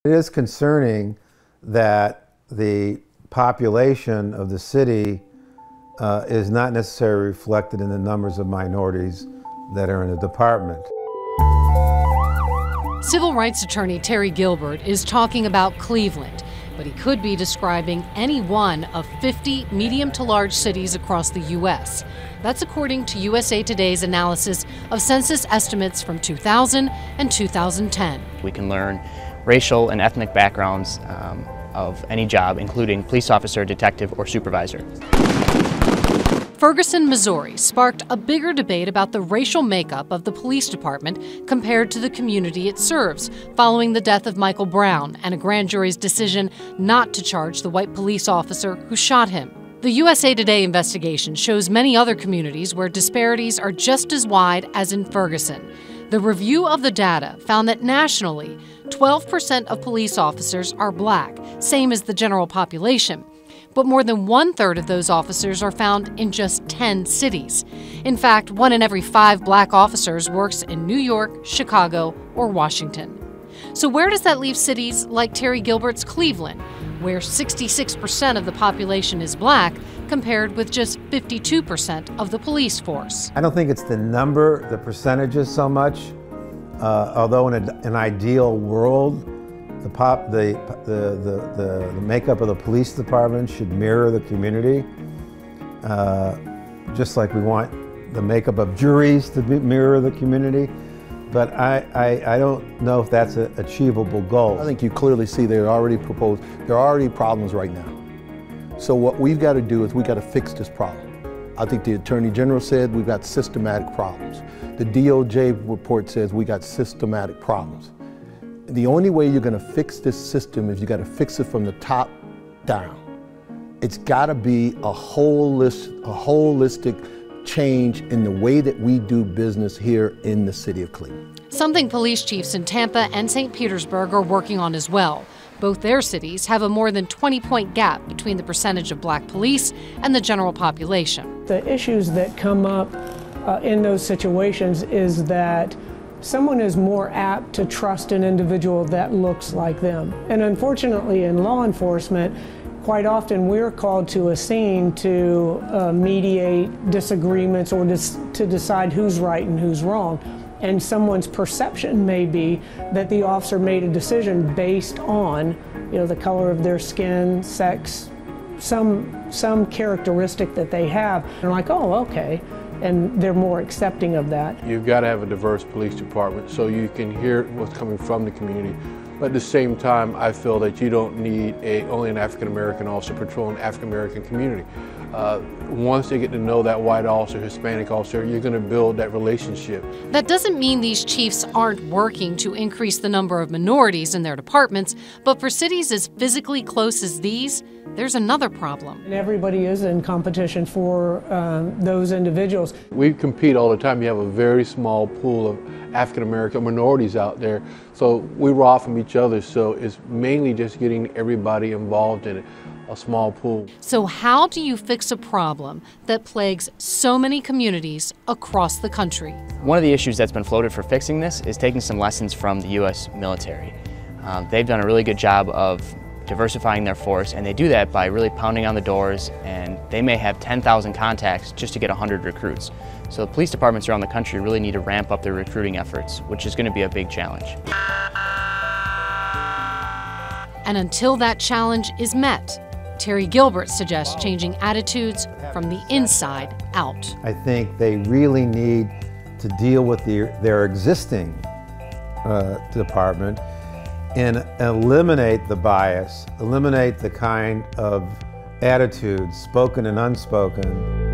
It is concerning that the population of the city is not necessarily reflected in the numbers of minorities that are in the department. Civil rights attorney Terry Gilbert is talking about Cleveland, but he could be describing any one of 50 medium to large cities across the U.S. That's according to USA Today's analysis of census estimates from 2000 and 2010. We can learn racial and ethnic backgrounds of any job, including police officer, detective, or supervisor. Ferguson, Missouri sparked a bigger debate about the racial makeup of the police department compared to the community it serves, following the death of Michael Brown and a grand jury's decision not to charge the white police officer who shot him. The USA Today investigation shows many other communities where disparities are just as wide as in Ferguson. The review of the data found that nationally, 12% of police officers are black, same as the general population. But more than 1/3 of those officers are found in just 10 cities. In fact, 1 in every 5 black officers works in New York, Chicago, or Washington. So where does that leave cities like Terry Gilbert's Cleveland, where 66% of the population is black, compared with just 52% of the police force? I don't think it's the number, the percentages so much, although in an ideal world, the makeup of the police department should mirror the community, just like we want the makeup of juries to mirror the community. But I don't know if that's an achievable goal. I think you clearly see there are already problems right now. So what we've got to do is we've got to fix this problem. I think the Attorney General said we've got systematic problems. The DOJ report says we got systematic problems. The only way you're going to fix this system is you got to fix it from the top down. It's got to be a holistic change in the way that we do business here in the city of Cleveland. Something police chiefs in Tampa and St. Petersburg are working on as well. Both their cities have a more than 20-point gap between the percentage of black police and the general population. The issues that come up in those situations is that someone is more apt to trust an individual that looks like them. And unfortunately, in law enforcement, quite often we're called to a scene to mediate disagreements or to decide who's right and who's wrong. And someone's perception may be that the officer made a decision based on, the color of their skin, sex, some characteristic that they have. And like, oh, okay. And they're more accepting of that. You've got to have a diverse police department so you can hear what's coming from the community. But at the same time, I feel that you don't need only an African-American officer patrolling the African-American community. Once they get to know that white officer, Hispanic officer, you're going to build that relationship. That doesn't mean these chiefs aren't working to increase the number of minorities in their departments, but for cities as physically close as these, there's another problem. And everybody is in competition for those individuals. We compete all the time. You have a very small pool of African-American minorities out there, so we rob from each other, so it's mainly just getting everybody involved in it. A small pool. So how do you fix a problem that plagues so many communities across the country? One of the issues that's been floated for fixing this is taking some lessons from the U.S. military. They've done a really good job of diversifying their force, and they do that by really pounding on the doors, and they may have 10,000 contacts just to get 100 recruits. So the police departments around the country really need to ramp up their recruiting efforts, which is going to be a big challenge. And until that challenge is met, Terry Gilbert suggests changing attitudes from the inside out. I think they really need to deal with their existing department and eliminate the bias, eliminate the kind of attitudes, spoken and unspoken,